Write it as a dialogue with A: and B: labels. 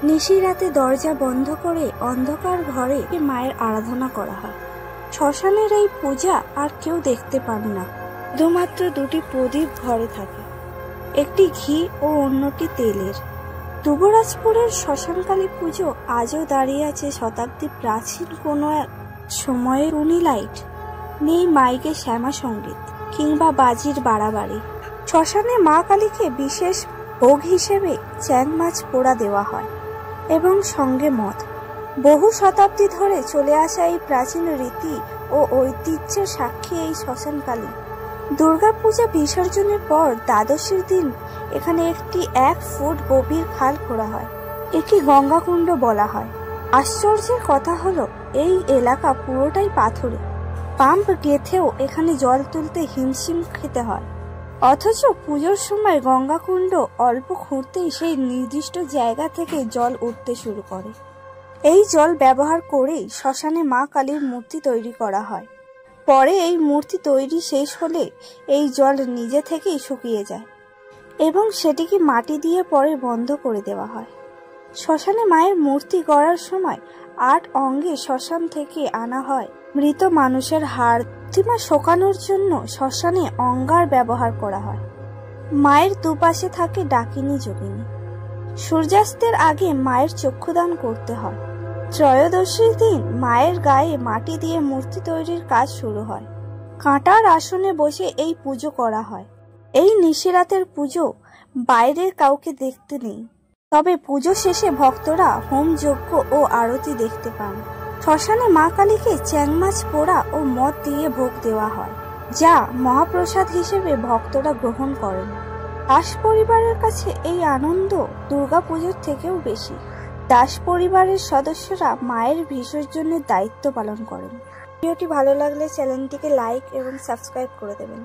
A: নিশিরাতে দরজা বন্ধ করে অন্ধকার ঘরে মায়ের আরাধনা করা হয়। শ্মশানের এই পূজা আর কেউ দেখতে পান না, শুধুমাত্র দুটি প্রদীপ ঘরে থাকে, একটি ঘি ও অন্যটি তেলের। যুবরাজপুরের শ্মশানকালী পুজো আজও দাঁড়িয়ে আছে শতাব্দী প্রাচীন কোনো এক সময়ের টুনি লাইট, নেই মাইকে শ্যামা সঙ্গীত কিংবা বাজির বাড়াবাড়ি। শ্মশানে মা কালীকে বিশেষ ভোগ হিসেবে চ্যাং মাছ পোড়া দেওয়া হয় এবং সঙ্গে মদ। বহু শতাব্দী ধরে চলে আসা এই প্রাচীন রীতি ও ঐতিহ্যের সাক্ষী এই শ্মশানকালী। দুর্গাপূজা বিসর্জনের পর দ্বাদশীর দিন এখানে একটি 1 ফুট গভীর খাল খোঁড়া হয়, একে গঙ্গাকুণ্ড বলা হয়। আশ্চর্যের কথা হলো এই এলাকা পুরোটাই পাথরে, পাম্প গেঁথেও এখানে জল তুলতে হিমশিম খেতে হয়। অথচ পুজোর সময় গঙ্গাকুণ্ড অল্প খুঁড়তেই সেই নির্দিষ্ট জায়গা থেকে জল উঠতে শুরু করে। এই জল ব্যবহার করেই শ্মশানে মা কালীর মূর্তি তৈরি করা হয়। পরে এই মূর্তি তৈরি শেষ হলে এই জল নিজে থেকেই শুকিয়ে যায় এবং সেটিকে মাটি দিয়ে পরে বন্ধ করে দেওয়া হয়। শ্মশানে মায়ের মূর্তি গড়ার সময় 8 অঙ্গে শ্মশান থেকে আনা হয় মৃত মানুষের হাড়। প্রতিমা শোকানোর জন্য শ্মশানে অঙ্গার ব্যবহার করা হয়। মায়ের দুপাশে থাকে ডাকিনী যোগিনী। সূর্যাস্তের আগে মায়ের চক্ষুদান করতে হয়। ত্রয়োদশীর দিন মায়ের গায়ে মাটি দিয়ে মূর্তি তৈরির কাজ শুরু হয়। কাঁটার আসনে বসে এই পুজো করা হয়। এই নিশিরাতের পুজো বাইরের কাউকে দেখতে নেই, তবে পুজো শেষে ভক্তরা হোম যজ্ঞ ও আরতি দেখতে পান। শ্মশানে মা কালীকে চ্যাং মাছ পোড়া ও মদ দিয়ে ভোগ দেওয়া হয়, যা মহাপ্রসাদ হিসেবে ভক্তরা গ্রহণ করেন। দাস পরিবারের কাছে এই আনন্দ দুর্গাপুজোর থেকেও বেশি। দাস পরিবারের সদস্যরা মায়ের বিসর্জনের দায়িত্ব পালন করেন। ভিডিওটি ভালো লাগলে চ্যানেলটিকে লাইক এবং সাবস্ক্রাইব করে দেবেন।